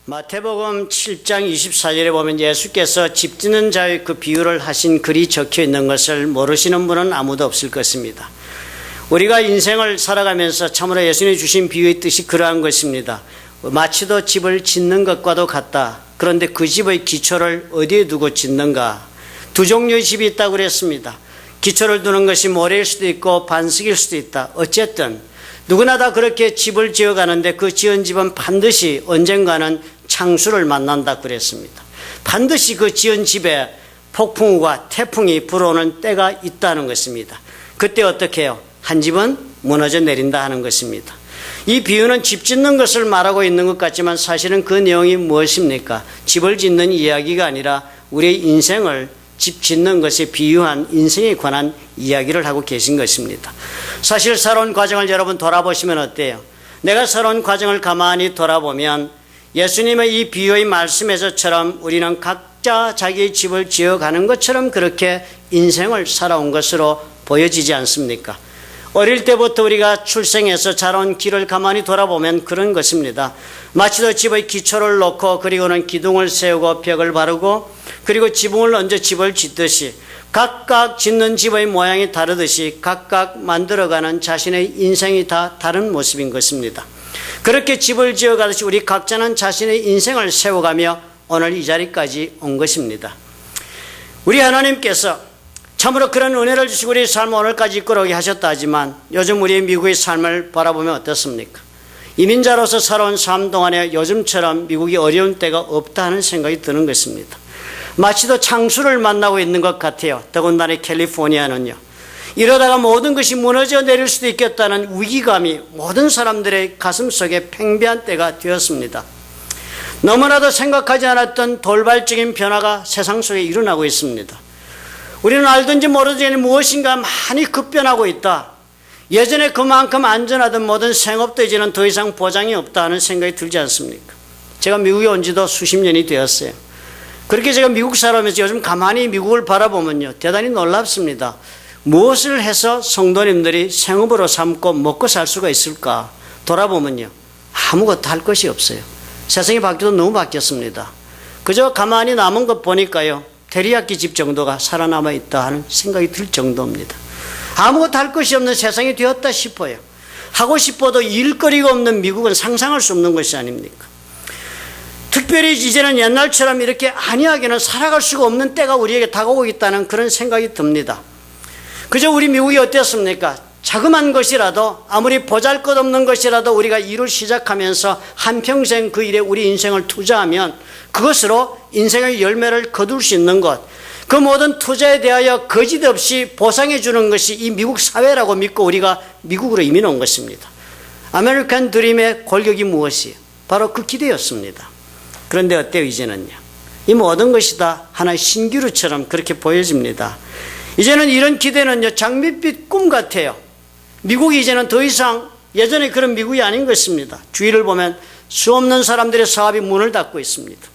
마태복음 7장 24절에 보면 예수께서 집 짓는 자의 그 비유를 하신 글이 적혀 있는 것을 모르시는 분은 아무도 없을 것입니다. 우리가 인생을 살아가면서 참으로 예수님이 주신 비유의 뜻이 그러한 것입니다. 마치도 집을 짓는 것과도 같다. 그런데 그 집의 기초를 어디에 두고 짓는가? 두 종류의 집이 있다고 그랬습니다. 기초를 두는 것이 모래일 수도 있고 반석일 수도 있다. 어쨌든 누구나 다 그렇게 집을 지어가는데 그 지은 집은 반드시 언젠가는 창수를 만난다 그랬습니다. 반드시 그 지은 집에 폭풍우와 태풍이 불어오는 때가 있다는 것입니다. 그때 어떻게 해요? 한 집은 무너져 내린다 하는 것입니다. 이 비유는 집 짓는 것을 말하고 있는 것 같지만 사실은 그 내용이 무엇입니까? 집을 짓는 이야기가 아니라 우리의 인생을 집 짓는 것에 비유한 인생에 관한 이야기를 하고 계신 것입니다. 사실 살아온 과정을 여러분 돌아보시면 어때요? 내가 살아온 과정을 가만히 돌아보면 예수님의 이 비유의 말씀에서처럼 우리는 각자 자기의 집을 지어가는 것처럼 그렇게 인생을 살아온 것으로 보여지지 않습니까? 어릴 때부터 우리가 출생해서 자라온 길을 가만히 돌아보면 그런 것입니다. 마치도 집의 기초를 놓고 그리고는 기둥을 세우고 벽을 바르고 그리고 지붕을 얹어 집을 짓듯이 각각 짓는 집의 모양이 다르듯이 각각 만들어가는 자신의 인생이 다 다른 모습인 것입니다. 그렇게 집을 지어가듯이 우리 각자는 자신의 인생을 세워가며 오늘 이 자리까지 온 것입니다. 우리 하나님께서 참으로 그런 은혜를 주시고 우리 삶을 오늘까지 이끌어오게 하셨다 하지만 요즘 우리 미국의 삶을 바라보면 어떻습니까? 이민자로서 살아온 삶 동안에 요즘처럼 미국이 어려운 때가 없다 하는 생각이 드는 것입니다. 마치도 창수를 만나고 있는 것 같아요. 더군다나 캘리포니아는요. 이러다가 모든 것이 무너져 내릴 수도 있겠다는 위기감이 모든 사람들의 가슴속에 팽배한 때가 되었습니다. 너무나도 생각하지 않았던 돌발적인 변화가 세상 속에 일어나고 있습니다. 우리는 알든지 모르든지 무엇인가 많이 급변하고 있다. 예전에 그만큼 안전하던 모든 생업도 이제는 더 이상 보장이 없다 하는 생각이 들지 않습니까? 제가 미국에 온 지도 수십 년이 되었어요. 그렇게 제가 미국 사람에서 요즘 가만히 미국을 바라보면요, 대단히 놀랍습니다. 무엇을 해서 성도님들이 생업으로 삼고 먹고 살 수가 있을까 돌아보면요, 아무것도 할 것이 없어요. 세상이 바뀌어도 너무 바뀌었습니다. 그저 가만히 남은 것 보니까요, 테리야끼 집 정도가 살아남아 있다 하는 생각이 들 정도입니다. 아무것도 할 것이 없는 세상이 되었다 싶어요. 하고 싶어도 일거리가 없는 미국은 상상할 수 없는 것이 아닙니까? 특별히 이제는 옛날처럼 이렇게 안이하게는 살아갈 수가 없는 때가 우리에게 다가오고 있다는 그런 생각이 듭니다. 그저 우리 미국이 어땠습니까? 자그마한 것이라도 아무리 보잘것없는 것이라도 우리가 일을 시작하면서 한평생 그 일에 우리 인생을 투자하면 그것으로 인생의 열매를 거둘 수 있는 것, 그 모든 투자에 대하여 거짓 없이 보상해 주는 것이 이 미국 사회라고 믿고 우리가 미국으로 이민 온 것입니다. 아메리칸 드림의 골격이 무엇이에요? 바로 그 기대였습니다. 그런데 어때요 이제는요? 이 모든 것이 다 하나의 신기루처럼 그렇게 보여집니다. 이제는 이런 기대는요, 장밋빛 꿈 같아요. 미국이 이제는 더 이상 예전에 그런 미국이 아닌 것입니다. 주위를 보면 수없는 사람들의 사업이 문을 닫고 있습니다.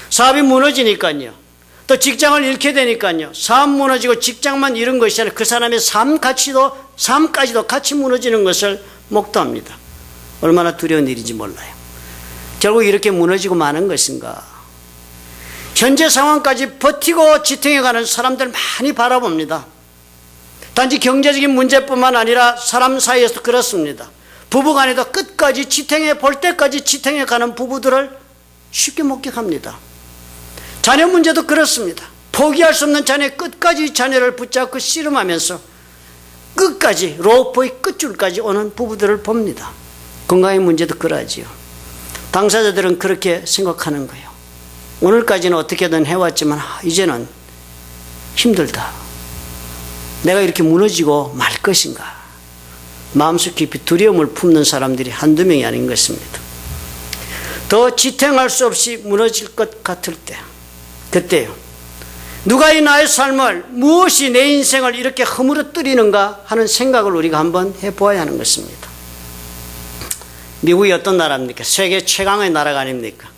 사업이 무너지니까요, 또 직장을 잃게 되니까요, 사업 무너지고 직장만 잃은 것이 아니라 그 사람의 삶까지도 같이 무너지는 것을 목도합니다. 얼마나 두려운 일인지 몰라요. 결국 이렇게 무너지고 마는 것인가? 현재 상황까지 버티고 지탱해가는 사람들 많이 바라봅니다. 단지 경제적인 문제뿐만 아니라 사람 사이에서도 그렇습니다. 부부간에도 끝까지 지탱해 볼 때까지 지탱해가는 부부들을 쉽게 목격합니다. 자녀 문제도 그렇습니다. 포기할 수 없는 자녀 끝까지 자녀를 붙잡고 씨름하면서 끝까지 로프의 끝줄까지 오는 부부들을 봅니다. 건강의 문제도 그러하지요. 당사자들은 그렇게 생각하는 거예요. 오늘까지는 어떻게든 해왔지만 이제는 힘들다. 내가 이렇게 무너지고 말 것인가. 마음속 깊이 두려움을 품는 사람들이 한두 명이 아닌 것입니다. 더 지탱할 수 없이 무너질 것 같을 때, 그때요, 누가 이 나의 삶을, 무엇이 내 인생을 이렇게 허물어뜨리는가 하는 생각을 우리가 한번 해보아야 하는 것입니다. 미국이 어떤 나라입니까? 세계 최강의 나라가 아닙니까?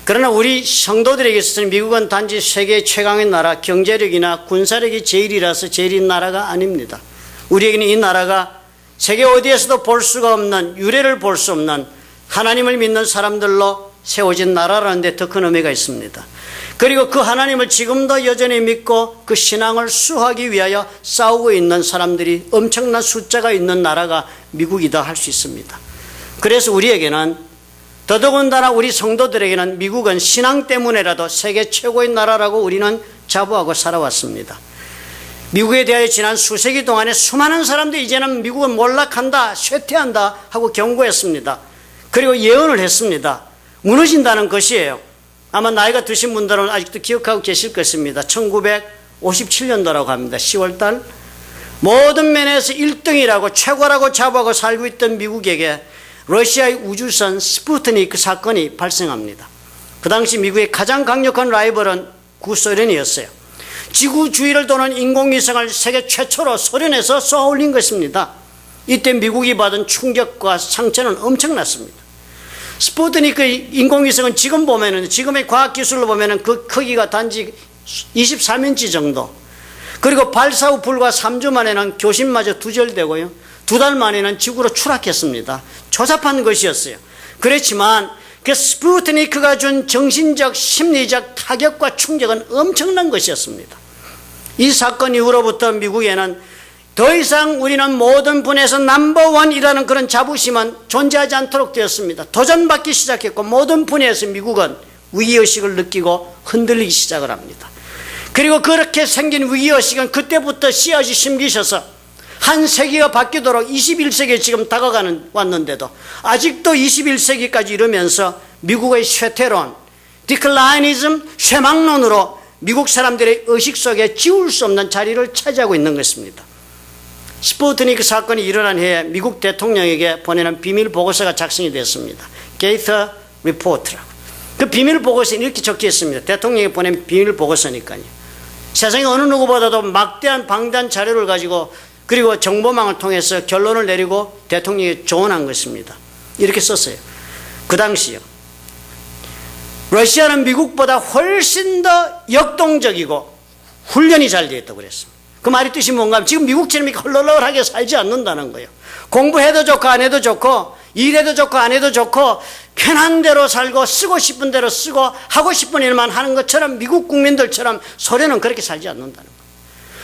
그러나 우리 성도들에게 있어서는 미국은 단지 세계 최강의 나라, 경제력이나 군사력이 제일이라서 제일인 나라가 아닙니다. 우리에게는 이 나라가 세계 어디에서도 볼 수가 없는, 유례를 볼 수 없는 하나님을 믿는 사람들로 세워진 나라라는 데 더 큰 의미가 있습니다. 그리고 그 하나님을 지금도 여전히 믿고 그 신앙을 수호하기 위하여 싸우고 있는 사람들이 엄청난 숫자가 있는 나라가 미국이다 할 수 있습니다. 그래서 우리에게는 더더군다나 우리 성도들에게는 미국은 신앙 때문에라도 세계 최고의 나라라고 우리는 자부하고 살아왔습니다. 미국에 대하여 지난 수세기 동안에 수많은 사람들이 이제는 미국은 몰락한다, 쇠퇴한다 하고 경고했습니다. 그리고 예언을 했습니다. 무너진다는 것이에요. 아마 나이가 드신 분들은 아직도 기억하고 계실 것입니다. 1957년도라고 합니다. 10월달 모든 면에서 1등이라고 최고라고 자부하고 살고 있던 미국에게 러시아의 우주선 스푸트니크 사건이 발생합니다. 그 당시 미국의 가장 강력한 라이벌은 구소련이었어요. 지구 주위를 도는 인공위성을 세계 최초로 소련에서 쏘아 올린 것입니다. 이때 미국이 받은 충격과 상처는 엄청났습니다. 스푸트니크 인공위성은 지금 보면은, 지금의 과학기술로 보면은 그 크기가 단지 23인치 정도. 그리고 발사 후 불과 3주 만에는 교신마저 두절되고요. 2달 만에는 지구로 추락했습니다. 조잡한 것이었어요. 그렇지만 그 스푸트니크가 준 정신적, 심리적 타격과 충격은 엄청난 것이었습니다. 이 사건 이후로부터 미국에는 더 이상 우리는 모든 분야에서 넘버원이라는 그런 자부심은 존재하지 않도록 되었습니다. 도전받기 시작했고 모든 분야에서 미국은 위기의식을 느끼고 흔들리기 시작을 합니다. 그리고 그렇게 생긴 위기의식은 그때부터 씨앗이 심기셔서 한 세기가 바뀌도록 21세기에 지금 왔는데도 아직도 21세기까지 이르면서 미국의 쇠퇴론, 디클라이니즘, 쇠망론으로 미국 사람들의 의식 속에 지울 수 없는 자리를 차지하고 있는 것입니다. 스푸트니크 사건이 일어난 해에 미국 대통령에게 보내는 비밀 보고서가 작성이 됐습니다. 게이터 리포트라고. 그 비밀 보고서에 이렇게 적혀 있습니다. 대통령에게 보낸 비밀 보고서니까요. 세상에 어느 누구보다도 막대한 방대한 자료를 가지고 그리고 정보망을 통해서 결론을 내리고 대통령이 조언한 것입니다. 이렇게 썼어요. 그 당시요. 러시아는 미국보다 훨씬 더 역동적이고 훈련이 잘 되어 있다고 그랬습니다. 그 말이 뜻이 뭔가 하면 지금 미국처럼 헐렁헐렁하게 살지 않는다는 거예요. 공부해도 좋고 안 해도 좋고 일해도 좋고 안 해도 좋고 편한 대로 살고 쓰고 싶은 대로 쓰고 하고 싶은 일만 하는 것처럼 미국 국민들처럼 소련은 그렇게 살지 않는다는 거예요.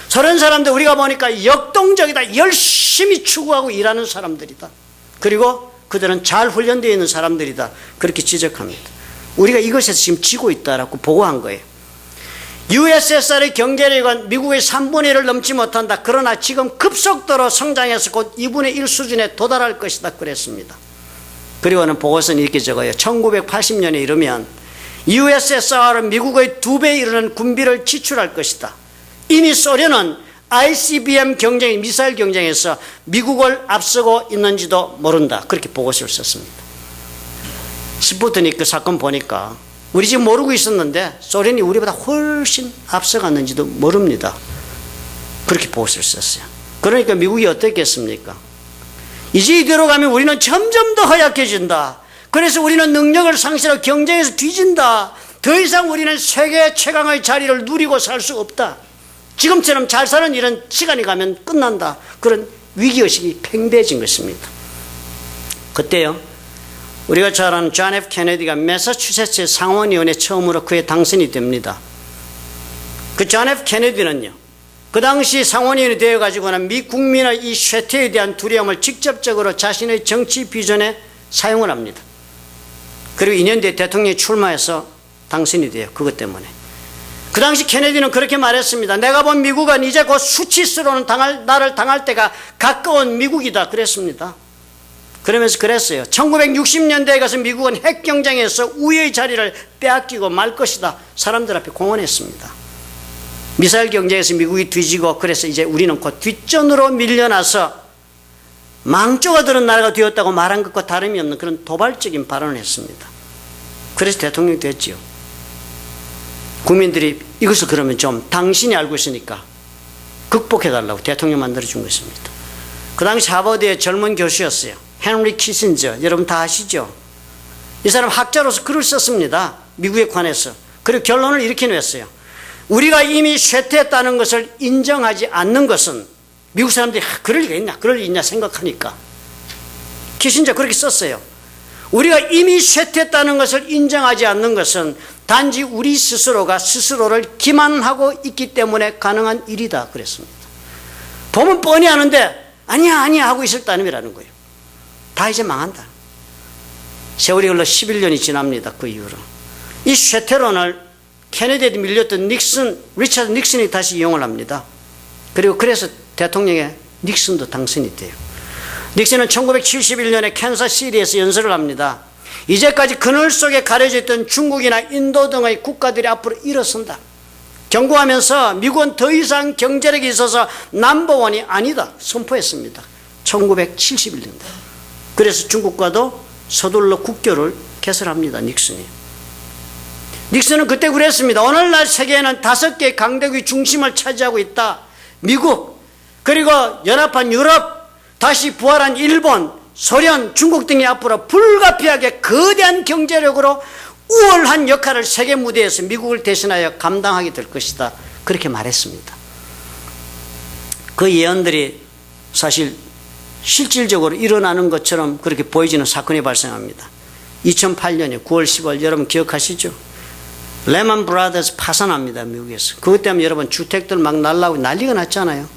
소련 사람들 우리가 보니까 역동적이다. 열심히 추구하고 일하는 사람들이다. 그리고 그들은 잘 훈련되어 있는 사람들이다. 그렇게 지적합니다. 우리가 이것에서 지금 지고 있다라고 보고한 거예요. USSR의 경제력은 미국의 3분의 1을 넘지 못한다. 그러나 지금 급속도로 성장해서 곧 2분의 1 수준에 도달할 것이다. 그랬습니다. 그리고는 보고서는 이렇게 적어요. 1980년에 이르면 USSR은 미국의 2배에 이르는 군비를 지출할 것이다. 이미 소련은 ICBM 경쟁, 미사일 경쟁에서 미국을 앞서고 있는지도 모른다. 그렇게 보고서를 썼습니다. 스푸트니크 사건 보니까 우리 지금 모르고 있었는데 소련이 우리보다 훨씬 앞서갔는지도 모릅니다. 그렇게 보고서를 썼어요. 그러니까 미국이 어떻겠습니까? 이제 이대로 가면 우리는 점점 더 허약해진다. 그래서 우리는 능력을 상실하고 경쟁에서 뒤진다. 더 이상 우리는 세계 최강의 자리를 누리고 살 수 없다. 지금처럼 잘 사는 일은 시간이 가면 끝난다. 그런 위기의식이 팽배해진 것입니다. 그때요, 우리가 잘 아는 존 F 케네디가 매사추세츠 상원의원에 처음으로 그의 당선이 됩니다. 그 존 F 케네디는요, 그 당시 상원의원이 되어가지고는 미 국민의 이 쇠퇴에 대한 두려움을 직접적으로 자신의 정치 비전에 사용을 합니다. 그리고 2년 뒤에 대통령이 출마해서 당선이 돼요. 그것 때문에. 그 당시 케네디는 그렇게 말했습니다. 내가 본 미국은 이제 곧 수치스러운 나를 당할 때가 가까운 미국이다. 그랬습니다. 그러면서 그랬어요. 1960년대에 가서 미국은 핵 경쟁에서 우위의 자리를 빼앗기고 말 것이다. 사람들 앞에 공언했습니다. 미사일 경쟁에서 미국이 뒤지고 그래서 이제 우리는 곧 뒷전으로 밀려나서 망조가 들은 나라가 되었다고 말한 것과 다름이 없는 그런 도발적인 발언을 했습니다. 그래서 대통령이 됐지요. 국민들이 이것을 그러면 좀 당신이 알고 있으니까 극복해달라고 대통령 만들어준 것입니다. 그 당시 하버드의 젊은 교수였어요. 헨리 키신저, 여러분 다 아시죠? 이 사람 학자로서 글을 썼습니다. 미국에 관해서. 그리고 결론을 이렇게 냈어요. 우리가 이미 쇠퇴했다는 것을 인정하지 않는 것은 미국 사람들이 그럴 리가 있냐, 그럴 리 있냐 생각하니까. 키신저 그렇게 썼어요. 우리가 이미 쇠퇴했다는 것을 인정하지 않는 것은 단지 우리 스스로가 스스로를 기만하고 있기 때문에 가능한 일이다 그랬습니다. 보면 뻔히 아는데 아니야 하고 있을 따름이라는 거예요. 다 이제 망한다. 세월이 흘러 11년이 지납니다. 그 이후로. 이 쇠퇴론을 케네디에 밀렸던 리차드 닉슨이 다시 이용을 합니다. 그리고 그래서 대통령의 닉슨도 당선이 돼요. 닉슨은 1971년에 캔사스시티에서 연설을 합니다. 이제까지 그늘 속에 가려져 있던 중국이나 인도 등의 국가들이 앞으로 일어선다. 경고하면서 미국은 더 이상 경제력이 있어서 넘버원이 아니다 선포했습니다. 1971년대. 그래서 중국과도 서둘러 국교를 개설합니다. 닉슨이. 닉슨은 그때 그랬습니다. 오늘날 세계에는 5개의 강대국이 중심을 차지하고 있다. 미국, 그리고 연합한 유럽, 다시 부활한 일본, 소련, 중국 등이 앞으로 불가피하게 거대한 경제력으로 우월한 역할을 세계 무대에서 미국을 대신하여 감당하게 될 것이다. 그렇게 말했습니다. 그 예언들이 사실 실질적으로 일어나는 것처럼 그렇게 보여지는 사건이 발생합니다. 2008년에 9월 10일 여러분 기억하시죠? 레먼 브라더스 파산합니다. 미국에서. 그것 때문에 여러분 주택들 막 날라오고 난리가 났잖아요.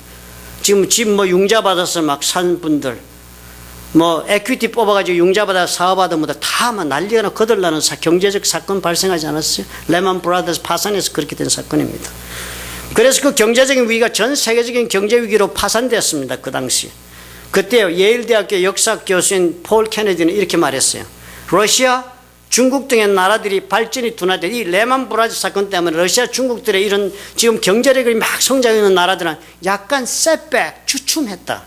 지금 집 융자 받아서 막 산 분들, 에퀴티 뽑아가지고 융자 받아 사업하던 분들 다 막 난리가 나 거들나는 경제적 사건 발생하지 않았어요? 레먼 브라더스 파산해서 그렇게 된 사건입니다. 그래서 그 경제적인 위기가 전 세계적인 경제 위기로 파산됐습니다. 그 당시. 그때 예일대학교 역사 교수인 폴 케네디는 이렇게 말했어요. 러시아, 중국 등의 나라들이 발전이 둔화돼 이 레만 브라더스 사건 때문에 러시아, 중국들의 이런 지금 경제력이 막 성장하는 나라들은 약간 셋백, 주춤했다.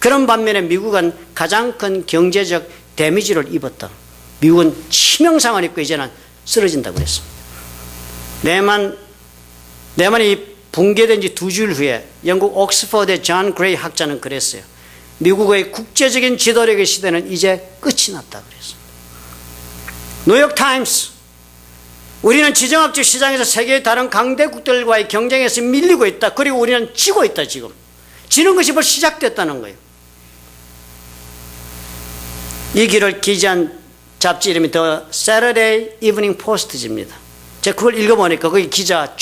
그런 반면에 미국은 가장 큰 경제적 데미지를 입었다. 미국은 치명상을 입고 이제는 쓰러진다고 그랬습니다. 레만이 붕괴된 지 2주일 후에 영국 옥스퍼드의 존 그레이 학자는 그랬어요. 미국의 국제적인 지도력의 시대는 이제 끝이 났다 그랬습니다. 뉴욕타임스, 우리는 지정학적 시장에서 세계의 다른 강대국들과의 경쟁에서 밀리고 있다. 그리고 우리는 지고 있다. 지금 지는 것이 벌써 시작됐다는 거예요. 이 길을 기재한 잡지 이름이 The Saturday Evening Post입니다. 제가 그걸 읽어보니까 거기 기자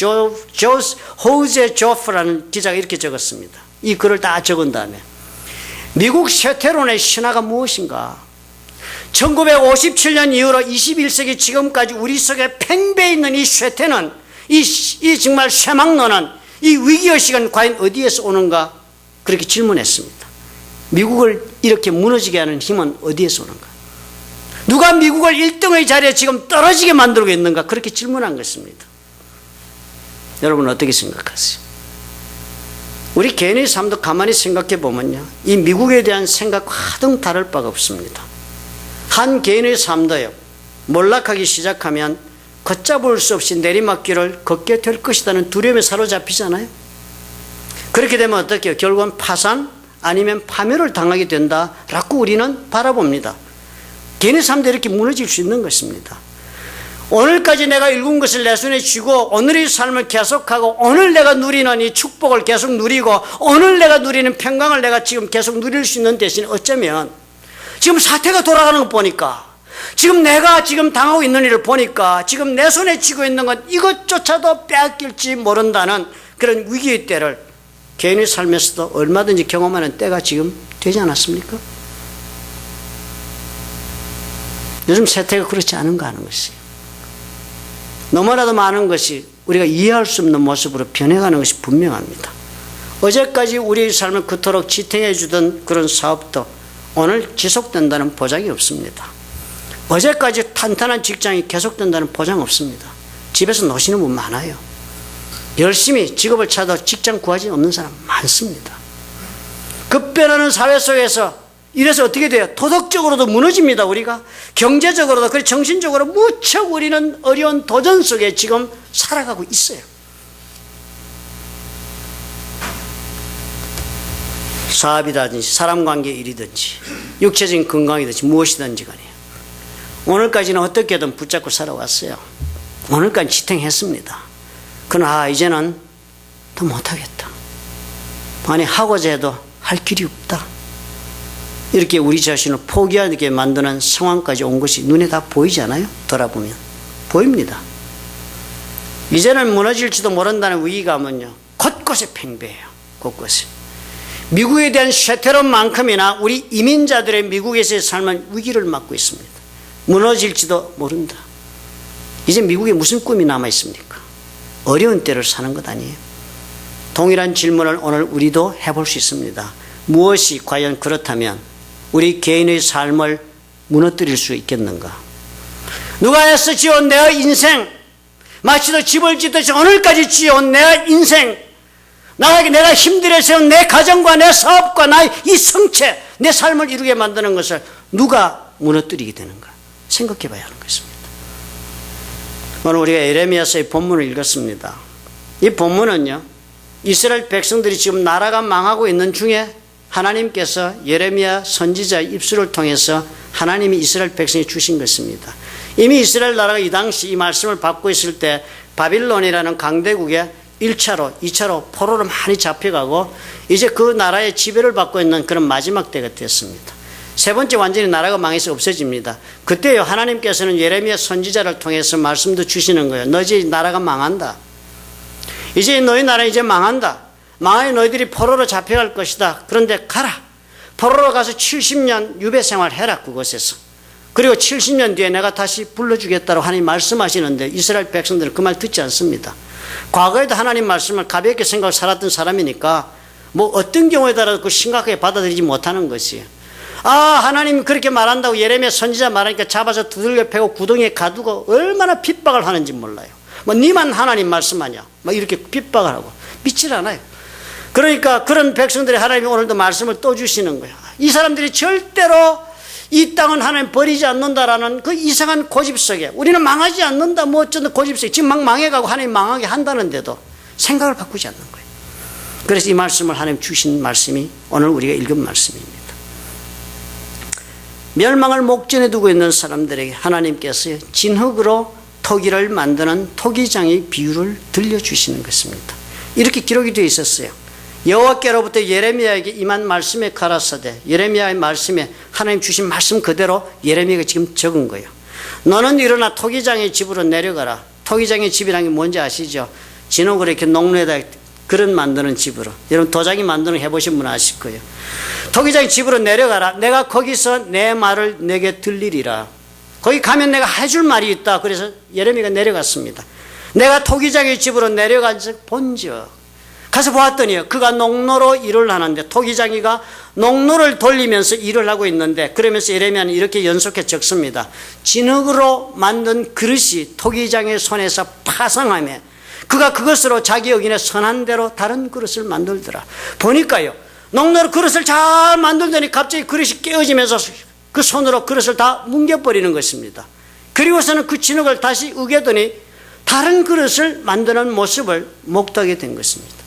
호제 조프라는 기자가 이렇게 적었습니다. 이 글을 다 적은 다음에 미국 쇠퇴론의 신화가 무엇인가? 1957년 이후로 21세기 지금까지 우리 속에 팽배해 있는 이 쇠퇴는, 이 정말 쇠망론은, 이 위기의식은 과연 어디에서 오는가? 그렇게 질문했습니다. 미국을 이렇게 무너지게 하는 힘은 어디에서 오는가? 누가 미국을 1등의 자리에 지금 떨어지게 만들고 있는가? 그렇게 질문한 것입니다. 여러분 어떻게 생각하세요? 우리 개인의 삶도 가만히 생각해 보면요, 이 미국에 대한 생각과 하등 다를 바가 없습니다. 한 개인의 삶도요, 몰락하기 시작하면 걷잡을 수 없이 내리막길을 걷게 될 것이라는 두려움에 사로잡히잖아요. 그렇게 되면 어떻게 해요? 결국은 파산 아니면 파멸을 당하게 된다라고 우리는 바라봅니다. 개인의 삶도 이렇게 무너질 수 있는 것입니다. 오늘까지 내가 읽은 것을 내 손에 쥐고 오늘의 삶을 계속하고 오늘 내가 누리는 이 축복을 계속 누리고 오늘 내가 누리는 평강을 내가 지금 계속 누릴 수 있는 대신 어쩌면 지금 사태가 돌아가는 거 보니까, 지금 내가 지금 당하고 있는 일을 보니까 지금 내 손에 쥐고 있는 건 이것조차도 빼앗길지 모른다는 그런 위기의 때를 개인의 삶에서도 얼마든지 경험하는 때가 지금 되지 않았습니까? 요즘 세태가 그렇지 않은가 하는 것이, 너무나도 많은 것이 우리가 이해할 수 없는 모습으로 변해가는 것이 분명합니다. 어제까지 우리의 삶을 그토록 지탱해 주던 그런 사업도 오늘 지속된다는 보장이 없습니다. 어제까지 탄탄한 직장이 계속된다는 보장 없습니다. 집에서 노시는 분 많아요. 열심히 직업을 찾아 직장 구하지 없는 사람 많습니다. 급변하는 사회 속에서 이래서 어떻게 돼요? 도덕적으로도 무너집니다. 우리가 경제적으로도, 그리고 정신적으로 무척 우리는 어려운 도전 속에 지금 살아가고 있어요. 사업이라든지 사람관계 일이든지 육체적인 건강이든지 무엇이든지 간에 오늘까지는 어떻게든 붙잡고 살아왔어요. 오늘까지 지탱했습니다. 그러나 이제는 더 못하겠다. 아니 하고자 해도 할 길이 없다. 이렇게 우리 자신을 포기하게 만드는 상황까지 온 것이 눈에 다 보이지 않아요? 돌아보면 보입니다. 이제는 무너질지도 모른다는 위기감은요 곳곳에 팽배해요. 곳곳에. 미국에 대한 쇠퇴론만큼이나 우리 이민자들의 미국에서의 삶은 위기를 맞고 있습니다. 무너질지도 모른다. 이제 미국에 무슨 꿈이 남아 있습니까? 어려운 때를 사는 것 아니에요? 동일한 질문을 오늘 우리도 해볼 수 있습니다. 무엇이 과연 그렇다면 우리 개인의 삶을 무너뜨릴 수 있겠는가? 누가 해서 지어온 내 인생, 마치도 집을 짓듯이 오늘까지 지어온 내 인생, 내가 힘들어 세운 내 가정과 내 사업과 나의 이 성체, 내 삶을 이루게 만드는 것을 누가 무너뜨리게 되는가? 생각해 봐야 하는 것입니다. 오늘 우리가 예레미야서의 본문을 읽었습니다. 이 본문은요, 이스라엘 백성들이 지금 나라가 망하고 있는 중에 하나님께서 예레미야 선지자의 입술을 통해서 하나님이 이스라엘 백성에 주신 것입니다. 이미 이스라엘 나라가 이 당시 이 말씀을 받고 있을 때 바빌론이라는 강대국에 1차로, 2차로 포로로 많이 잡혀가고 이제 그 나라의 지배를 받고 있는 그런 마지막 때가 됐습니다. 세 번째 완전히 나라가 망해서 없어집니다. 그때요 하나님께서는 예레미야 선지자를 통해서 말씀도 주시는 거예요. 너 이제 나라가 망한다. 이제 너희 나라 이제 망한다. 망하여 너희들이 포로로 잡혀갈 것이다. 그런데 가라. 포로로 가서 70년 유배 생활해라 그곳에서. 그리고 70년 뒤에 내가 다시 불러주겠다고 하나님 말씀하시는데 이스라엘 백성들은 그 말 듣지 않습니다. 과거에도 하나님 말씀을 가볍게 생각하고 살았던 사람이니까 뭐 어떤 경우에따라도 그 심각하게 받아들이지 못하는 것이에요. 아, 하나님이 그렇게 말한다고 예레미야 선지자 말하니까 잡아서 두들겨 패고 구덩이에 가두고 얼마나 핍박을 하는지 몰라요. 뭐 니만 하나님 말씀하냐 뭐 이렇게 핍박을 하고 믿질 않아요. 그러니까 그런 백성들이 하나님이 오늘도 말씀을 또 주시는 거예요. 이 사람들이 절대로 이 땅은 하나님 버리지 않는다라는 그 이상한 고집 속에 우리는 망하지 않는다 뭐 어쩐다 고집 속에 지금 막 망해가고 하나님 망하게 한다는데도 생각을 바꾸지 않는 거예요. 그래서 이 말씀을 하나님 주신 말씀이 오늘 우리가 읽은 말씀입니다. 멸망을 목전에 두고 있는 사람들에게 하나님께서 진흙으로 토기를 만드는 토기장의 비유를 들려주시는 것입니다. 이렇게 기록이 되어 있었어요. 여호와께로부터 예레미야에게 임한 말씀에 가라사대 예레미야의 말씀에 하나님 주신 말씀 그대로 예레미야가 지금 적은 거예요. 너는 일어나 토기장의 집으로 내려가라. 토기장의 집이라는 게 뭔지 아시죠? 진흙으로 이렇게 농로에다 그릇 만드는 집으로. 여러분 도자기 만드는 거 해보신 분 아실 거예요. 토기장의 집으로 내려가라. 내가 거기서 내 말을 내게 들리리라. 거기 가면 내가 해줄 말이 있다. 그래서 예레미야가 내려갔습니다. 내가 토기장의 집으로 내려가서 본즉 가서 보았더니 그가 농로로 일을 하는데 토기장이가 농로를 돌리면서 일을 하고 있는데 그러면서 예레미야는 이렇게 연속해 적습니다. 진흙으로 만든 그릇이 토기장의 손에서 파상하며 그가 그것으로 자기 여기에 선한 대로 다른 그릇을 만들더라. 보니까요 농로로 그릇을 잘 만들더니 갑자기 그릇이 깨어지면서 그 손으로 그릇을 다 뭉개버리는 것입니다. 그리고서는 그 진흙을 다시 으개더니 다른 그릇을 만드는 모습을 목도하게 된 것입니다.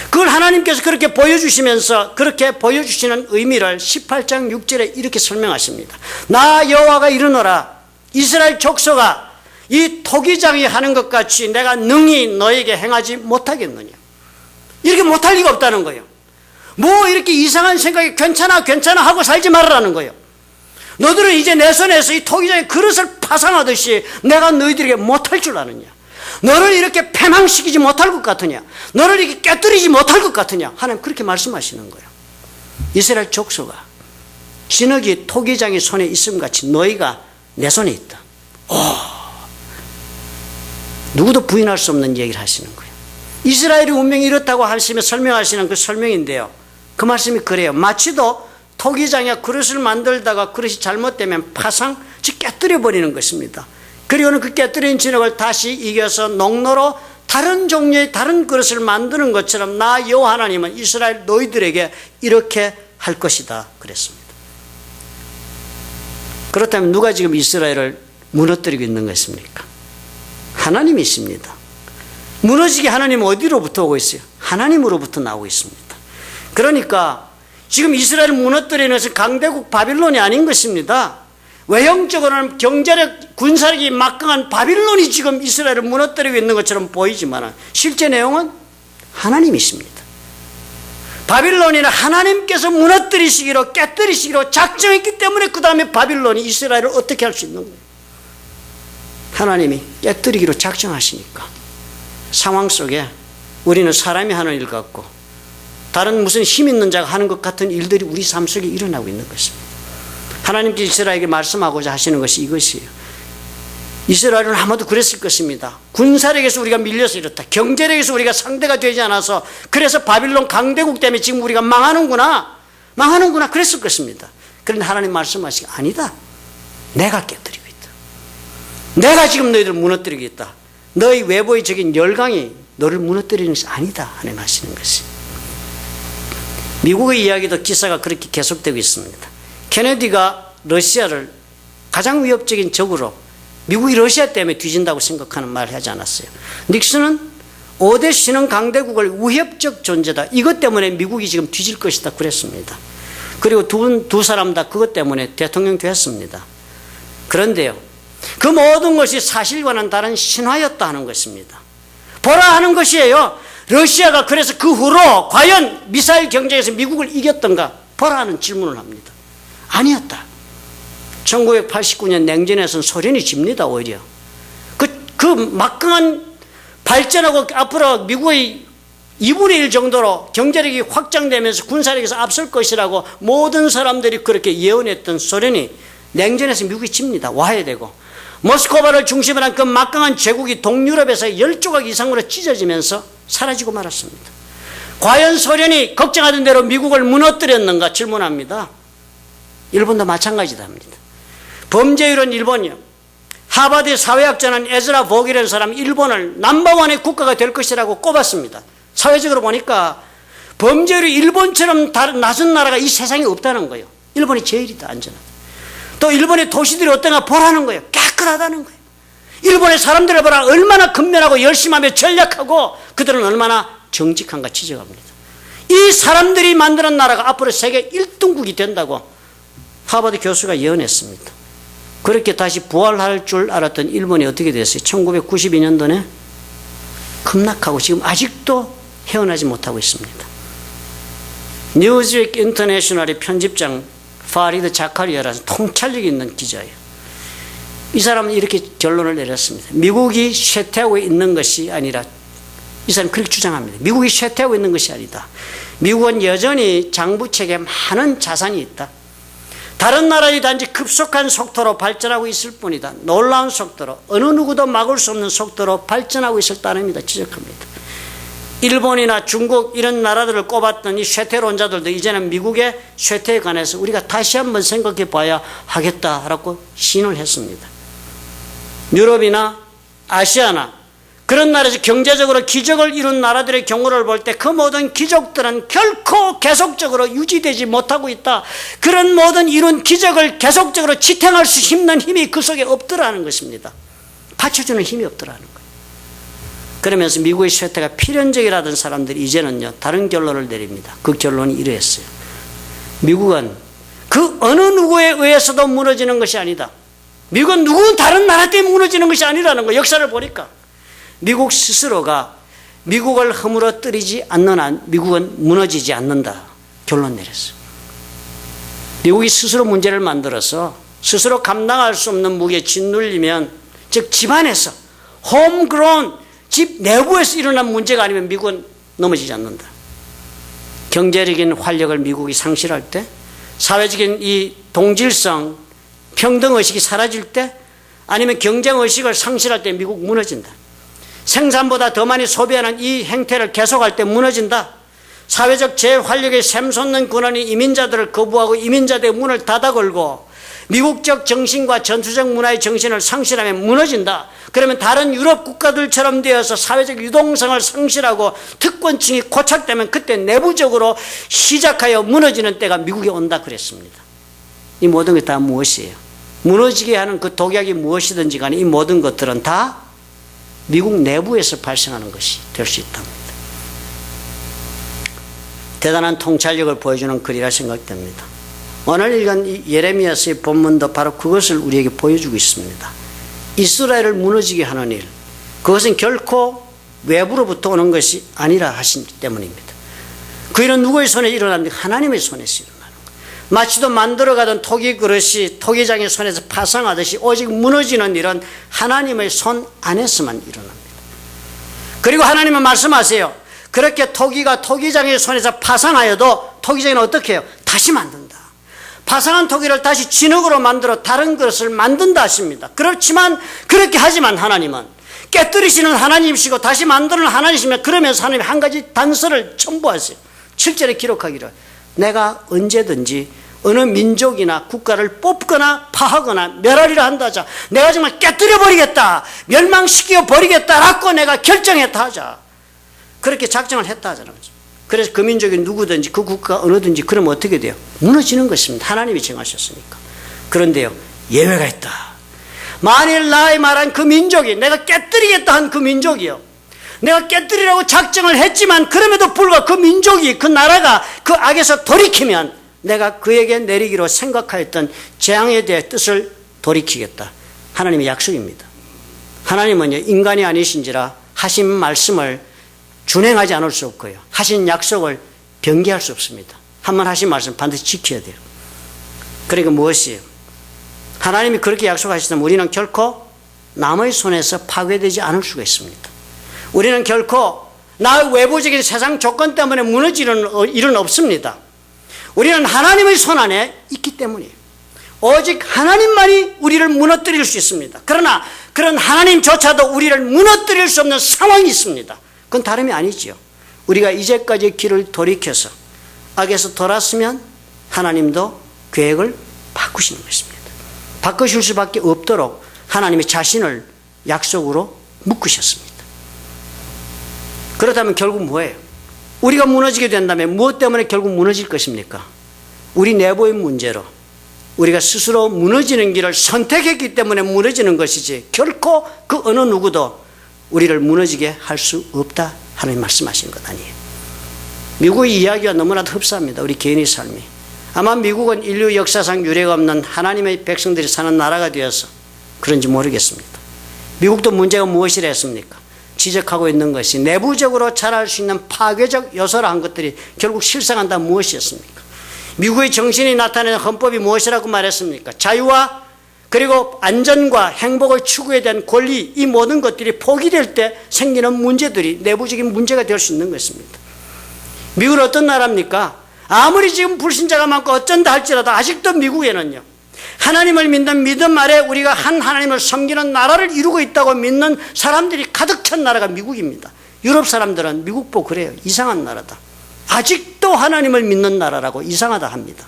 그걸 하나님께서 그렇게 보여주시면서 그렇게 보여주시는 의미를 18장 6절에 이렇게 설명하십니다. 나 여호와가 이르노라 이스라엘 족속아 이 토기장이 하는 것 같이 내가 능히 너에게 행하지 못하겠느냐. 이렇게 못할 리가 없다는 거예요. 뭐 이렇게 이상한 생각이 괜찮아 하고 살지 말라는 거예요. 너들은 이제 내 손에서 이 토기장의 그릇을 파상하듯이 내가 너희들에게 못할 줄 아느냐. 너를 이렇게 패망시키지 못할 것 같으냐. 너를 이렇게 깨뜨리지 못할 것 같으냐. 하나님 그렇게 말씀하시는 거예요. 이스라엘 족속아 진흙이 토기장의 손에 있음같이 너희가 내 손에 있다. 누구도 부인할 수 없는 얘기를 하시는 거예요. 이스라엘의 운명이 이렇다고 하시며 설명하시는 그 설명인데요. 그 말씀이 그래요. 마치도 토기장에 그릇을 만들다가 그릇이 잘못되면 파상, 즉 깨뜨려버리는 것입니다. 그리고는 그 깨뜨린 진흙을 다시 이겨서 농로로 다른 종류의 다른 그릇을 만드는 것처럼 나 여호와 하나님은 이스라엘 너희들에게 이렇게 할 것이다 그랬습니다. 그렇다면 누가 지금 이스라엘을 무너뜨리고 있는 것입니까? 하나님이십니다. 무너지게 하나님은 어디로부터 오고 있어요? 하나님으로부터 나오고 있습니다. 그러니까 지금 이스라엘을 무너뜨리는 것은 강대국 바빌론이 아닌 것입니다. 외형적으로는 경제력, 군사력이 막강한 바빌론이 지금 이스라엘을 무너뜨리고 있는 것처럼 보이지만 실제 내용은 하나님이십니다. 바빌론이나 하나님께서 무너뜨리시기로 깨뜨리시기로 작정했기 때문에 그 다음에 바빌론이 이스라엘을 어떻게 할 수 있는 거예요? 하나님이 깨뜨리기로 작정하시니까. 상황 속에 우리는 사람이 하는 일 같고 다른 무슨 힘 있는 자가 하는 것 같은 일들이 우리 삶 속에 일어나고 있는 것입니다. 하나님께서 이스라엘에게 말씀하고자 하시는 것이 이것이에요. 이스라엘은 아마도 그랬을 것입니다. 군사력에서 우리가 밀려서 이렇다. 경제력에서 우리가 상대가 되지 않아서 그래서 바빌론 강대국 때문에 지금 우리가 망하는구나 그랬을 것입니다. 그런데 하나님 말씀하시기 아니다. 내가 깨뜨리고 있다. 내가 지금 너희들을 무너뜨리고 있다. 너희 외부적인 열강이 너를 무너뜨리는 것이 아니다 하나님 하시는 것이. 미국의 이야기도 기사가 그렇게 계속되고 있습니다. 케네디가 러시아를 가장 위협적인 적으로 미국이 러시아 때문에 뒤진다고 생각하는 말을 하지 않았어요. 닉슨은 5대 신흥 강대국을 위협적 존재다. 이것 때문에 미국이 지금 뒤질 것이다 그랬습니다. 그리고 두 사람 다 그것 때문에 대통령 됐습니다. 그런데요, 그 모든 것이 사실과는 다른 신화였다 하는 것입니다. 보라 하는 것이에요. 러시아가 그래서 그 후로 과연 미사일 경쟁에서 미국을 이겼던가 보라 하는 질문을 합니다. 아니었다. 1989년 냉전에서는 소련이 집니다. 오히려 그 막강한 발전하고 앞으로 미국의 2분의 1 정도로 경제력이 확장되면서 군사력에서 앞설 것이라고 모든 사람들이 그렇게 예언했던 소련이 냉전에서 미국이 집니다. 와해되고 모스크바를 중심으로 한 그 막강한 제국이 동유럽에서 10조각 이상으로 찢어지면서 사라지고 말았습니다. 과연 소련이 걱정하던 대로 미국을 무너뜨렸는가 질문합니다. 일본도 마찬가지다 합니다. 범죄율은 일본이요. 하버드 사회학자는 에즈라 보기라는 사람이 일본을 넘버원의 국가가 될 것이라고 꼽았습니다. 사회적으로 보니까 범죄율이 일본처럼 낮은 나라가 이 세상에 없다는 거예요. 일본이 제일이다, 안전하다. 또 일본의 도시들이 어떤가 보라는 거예요. 깨끗하다는 거예요. 일본의 사람들을 보라. 얼마나 근면하고 열심하며 전략하고 그들은 얼마나 정직한가 지적합니다. 이 사람들이 만드는 나라가 앞으로 세계 1등국이 된다고 하버드 교수가 예언했습니다. 그렇게 다시 부활할 줄 알았던 일본이 어떻게 됐어요? 1992년도에 급락하고 지금 아직도 헤어나지 못하고 있습니다. 뉴즈윅 인터내셔널의 편집장 파리드 자카리아라는 통찰력 있는 기자예요. 이 사람은 이렇게 결론을 내렸습니다. 미국이 쇠퇴하고 있는 것이 아니라, 이 사람은 그렇게 주장합니다. 미국이 쇠퇴하고 있는 것이 아니다. 미국은 여전히 장부책에 많은 자산이 있다. 다른 나라의 단지 급속한 속도로 발전하고 있을 뿐이다. 놀라운 속도로, 어느 누구도 막을 수 없는 속도로 발전하고 있을 따름이다 지적합니다. 일본이나 중국 이런 나라들을 꼽았던 이 쇠퇴론자들도 이제는 미국의 쇠퇴에 관해서 우리가 다시 한번 생각해 봐야 하겠다라고 시인을 했습니다. 유럽이나 아시아나 그런 나라에서 경제적으로 기적을 이룬 나라들의 경우를 볼 때 그 모든 기적들은 결코 계속적으로 유지되지 못하고 있다. 그런 모든 이룬 기적을 계속적으로 지탱할 수 있는 힘이 그 속에 없더라는 것입니다. 받쳐주는 힘이 없더라는 거예요. 그러면서 미국의 쇠퇴가 필연적이라던 사람들이 이제는요 다른 결론을 내립니다. 그 결론이 이러했어요. 미국은 그 어느 누구에 의해서도 무너지는 것이 아니다. 미국은 누구 다른 나라 때문에 무너지는 것이 아니라는 거예요. 역사를 보니까 미국 스스로가 미국을 허물어뜨리지 않는 한 미국은 무너지지 않는다 결론 내렸어요. 미국이 스스로 문제를 만들어서 스스로 감당할 수 없는 무게에 짓눌리면, 즉 집안에서 홈그라운 집 내부에서 일어난 문제가 아니면 미국은 넘어지지 않는다. 경제적인 활력을 미국이 상실할 때, 사회적인 이 동질성, 평등의식이 사라질 때, 아니면 경쟁의식을 상실할 때 미국 무너진다. 생산보다 더 많이 소비하는 이 행태를 계속할 때 무너진다. 사회적 재활력에 샘솟는 군원이 이민자들을 거부하고 이민자들의 문을 닫아걸고 미국적 정신과 전투적 문화의 정신을 상실하면 무너진다. 그러면 다른 유럽 국가들처럼 되어서 사회적 유동성을 상실하고 특권층이 고착되면 그때 내부적으로 시작하여 무너지는 때가 미국에 온다 그랬습니다. 이 모든 게 다 무엇이에요? 무너지게 하는 그 독약이 무엇이든지 간에 이 모든 것들은 다 미국 내부에서 발생하는 것이 될 수 있답니다. 대단한 통찰력을 보여주는 글이라 생각됩니다. 오늘 읽은 이 예레미야서의 본문도 바로 그것을 우리에게 보여주고 있습니다. 이스라엘을 무너지게 하는 일, 그것은 결코 외부로부터 오는 것이 아니라 하시기 때문입니다. 그 일은 누구의 손에 일어납니까? 하나님의 손에서 일어나는 거예요. 마치도 만들어가던 토기 그릇이 토기장의 손에서 파상하듯이 오직 무너지는 일은 하나님의 손 안에서만 일어납니다. 그리고 하나님은 말씀하세요. 그렇게 토기가 토기장의 손에서 파상하여도 토기장은 어떻게 해요? 다시 만든다. 파상한 토기를 다시 진흙으로 만들어 다른 그릇을 만든다 하십니다. 그렇지만 그렇게 하지만 하나님은 깨뜨리시는 하나님이시고 다시 만드는 하나님이시면 그러면서 하나님이 한 가지 단서를 첨부하세요. 7절에 기록하기를 내가 언제든지 어느 민족이나 국가를 뽑거나 파하거나 멸하리라 한다 하자. 내가 정말 깨뜨려 버리겠다, 멸망시켜 버리겠다라고 내가 결정했다 하자. 그렇게 작정을 했다 하잖아요. 그래서 그 민족이 누구든지 그 국가가 어느든지 그러면 어떻게 돼요? 무너지는 것입니다. 하나님이 정하셨으니까. 그런데요, 예외가 있다. 만일 나의 말한 그 민족이, 내가 깨뜨리겠다 한 그 민족이요, 내가 깨뜨리라고 작정을 했지만 그럼에도 불구하고 그 민족이, 그 나라가 그 악에서 돌이키면 내가 그에게 내리기로 생각하였던 재앙에 대해 뜻을 돌이키겠다. 하나님의 약속입니다. 하나님은요, 인간이 아니신지라 하신 말씀을 준행하지 않을 수 없고요, 하신 약속을 변개할 수 없습니다. 한번 하신 말씀 반드시 지켜야 돼요. 그러니까 무엇이에요? 하나님이 그렇게 약속하시다면 우리는 결코 남의 손에서 파괴되지 않을 수가 있습니다. 우리는 결코 나의 외부적인 세상 조건 때문에 무너지는 일은 없습니다. 우리는 하나님의 손 안에 있기 때문이에요. 오직 하나님만이 우리를 무너뜨릴 수 있습니다. 그러나 그런 하나님조차도 우리를 무너뜨릴 수 없는 상황이 있습니다. 그건 다름이 아니지요. 우리가 이제까지 길을 돌이켜서 악에서 돌았으면 하나님도 계획을 바꾸시는 것입니다. 바꾸실 수밖에 없도록 하나님이 자신을 약속으로 묶으셨습니다. 그렇다면 결국 뭐예요? 우리가 무너지게 된다면 무엇 때문에 결국 무너질 것입니까? 우리 내부의 문제로 우리가 스스로 무너지는 길을 선택했기 때문에 무너지는 것이지 결코 그 어느 누구도 우리를 무너지게 할 수 없다 하나님 말씀하신 것 아니에요. 미국의 이야기가 너무나도 흡사합니다. 우리 개인의 삶이. 아마 미국은 인류 역사상 유례가 없는 하나님의 백성들이 사는 나라가 되어서 그런지 모르겠습니다. 미국도 문제가 무엇이라 했습니까? 지적하고 있는 것이 내부적으로 자랄 수 있는 파괴적 요소라 한 것들이 결국 실상한다 무엇이었습니까? 미국의 정신이 나타내는 헌법이 무엇이라고 말했습니까? 자유와 그리고 안전과 행복을 추구해야 되는 권리, 이 모든 것들이 포기될 때 생기는 문제들이 내부적인 문제가 될 수 있는 것입니다. 미국은 어떤 나라입니까? 아무리 지금 불신자가 많고 어쩐다 할지라도 아직도 미국에는요, 하나님을 믿는 믿음 아래 우리가 한 하나님을 섬기는 나라를 이루고 있다고 믿는 사람들이 가득 찬 나라가 미국입니다. 유럽 사람들은 미국 보고 그래요. 이상한 나라다. 아직도 하나님을 믿는 나라라고 이상하다 합니다.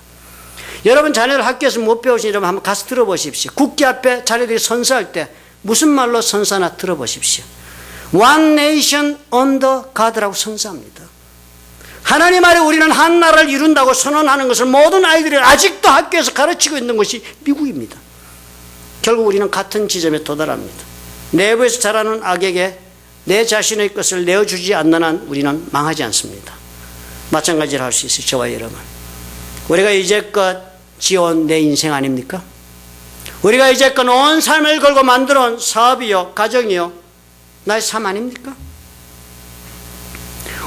여러분 자녀들 학교에서 못 배우신 여러분 한번 가서 들어보십시오. 국기 앞에 자녀들이 선서할 때 무슨 말로 선서하나 들어보십시오. One nation under God라고 선서합니다. 하나님 아래 우리는 한 나라를 이룬다고 선언하는 것을 모든 아이들이 아직도 학교에서 가르치고 있는 것이 미국입니다. 결국 우리는 같은 지점에 도달합니다. 내부에서 자라는 악에게 내 자신의 것을 내어주지 않는 한 우리는 망하지 않습니다. 마찬가지로 할 수 있어요. 저와 여러분. 우리가 이제껏 지어온 내 인생 아닙니까? 우리가 이제껏 온 삶을 걸고 만들어온 사업이요, 가정이요, 나의 삶 아닙니까?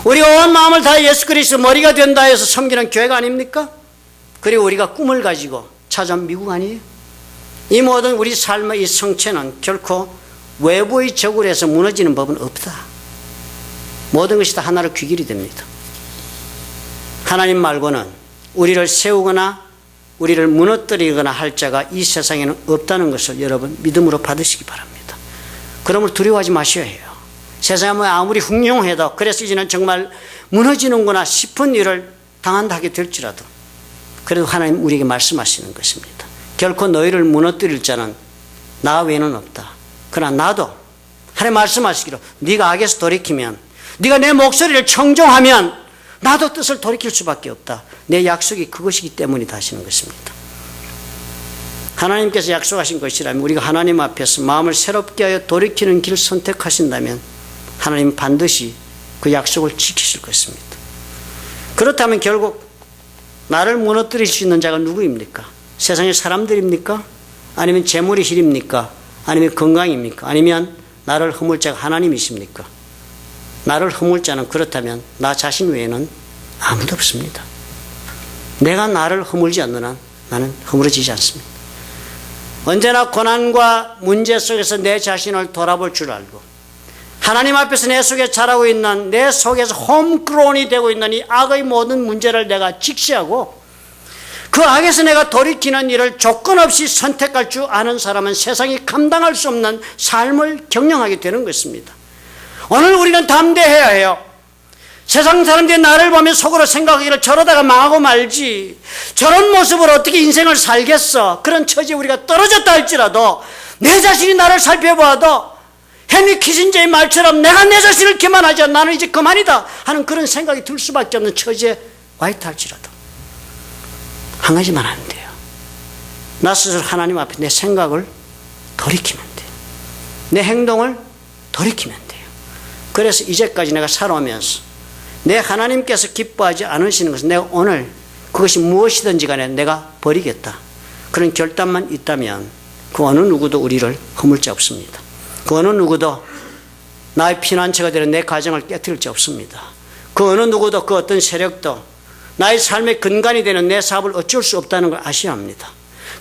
우리가 온 마음을 다해 예수 그리스도 머리가 된다 해서 섬기는 교회가 아닙니까? 그리고 우리가 꿈을 가지고 찾아온 미국 아니에요? 이 모든 우리 삶의 이 성체는 결코 외부의 적으로 해서 무너지는 법은 없다. 모든 것이 다 하나로 귀결이 됩니다. 하나님 말고는 우리를 세우거나 우리를 무너뜨리거나 할 자가 이 세상에는 없다는 것을 여러분 믿음으로 받으시기 바랍니다. 그러므로 두려워하지 마셔야 해요. 세상에 아무리 훌륭해도 그래서 이제는 정말 무너지는구나 싶은 일을 당한다 하게 될지라도 그래도 하나님 우리에게 말씀하시는 것입니다. 결코 너희를 무너뜨릴 자는 나 외에는 없다. 그러나 나도 하나님 말씀하시기로 네가 악에서 돌이키면, 네가 내 목소리를 청종하면 나도 뜻을 돌이킬 수밖에 없다. 내 약속이 그것이기 때문이다 하시는 것입니다. 하나님께서 약속하신 것이라면 우리가 하나님 앞에서 마음을 새롭게 하여 돌이키는 길을 선택하신다면 하나님 반드시 그 약속을 지키실 것입니다. 그렇다면 결국 나를 무너뜨릴 수 있는 자가 누구입니까? 세상의 사람들입니까? 아니면 재물이 힘입니까? 아니면 건강입니까? 아니면 나를 허물 자가 하나님이십니까? 나를 허물 자는 그렇다면 나 자신 외에는 아무도 없습니다. 내가 나를 허물지 않는 한 나는 허물어지지 않습니다. 언제나 고난과 문제 속에서 내 자신을 돌아볼 줄 알고 하나님 앞에서 내 속에 자라고 있는 내 속에서 홈그론이 되고 있는 이 악의 모든 문제를 내가 직시하고 그 악에서 내가 돌이키는 일을 조건 없이 선택할 줄 아는 사람은 세상이 감당할 수 없는 삶을 경영하게 되는 것입니다. 오늘 우리는 담대해야 해요. 세상 사람들이 나를 보면 속으로 생각하기를 저러다가 망하고 말지, 저런 모습으로 어떻게 인생을 살겠어, 그런 처지에 우리가 떨어졌다 할지라도 내 자신이 나를 살펴봐도 헨리 키신저의 말처럼 내가 내 자신을 기만하지 않아 나는 이제 그만이다 하는 그런 생각이 들 수밖에 없는 처지에 와 있다 할지라도 한 가지만 하면 돼요. 나 스스로 하나님 앞에 내 생각을 돌이키면 돼요. 내 행동을 돌이키면 돼요. 그래서 이제까지 내가 살아오면서 내 하나님께서 기뻐하지 않으시는 것은 내가 오늘 그것이 무엇이든지 간에 내가 버리겠다, 그런 결단만 있다면 그 어느 누구도 우리를 허물 자 없습니다. 그 어느 누구도 나의 피난처가 되는 내 가정을 깨뜨릴 자 없습니다. 그 어느 누구도 그 어떤 세력도 나의 삶의 근간이 되는 내 사업을 어쩔 수 없다는 걸 아셔야 합니다.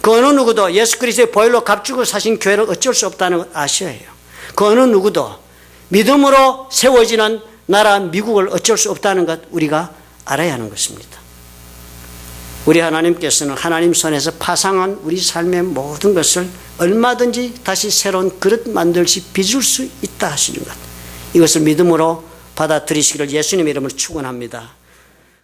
그 어느 누구도 예수 그리스도의 보혈로 값주고 사신 교회를 어쩔 수 없다는 걸 아셔야 해요. 그 어느 누구도 믿음으로 세워지는 나라 미국을 어쩔 수 없다는 것 우리가 알아야 하는 것입니다. 우리 하나님께서는 하나님 손에서 파상한 우리 삶의 모든 것을 얼마든지 다시 새로운 그릇 만들시 빚을 수 있다 하시는 것, 이것을 믿음으로 받아들이시기를 예수님의 이름으로 축원합니다.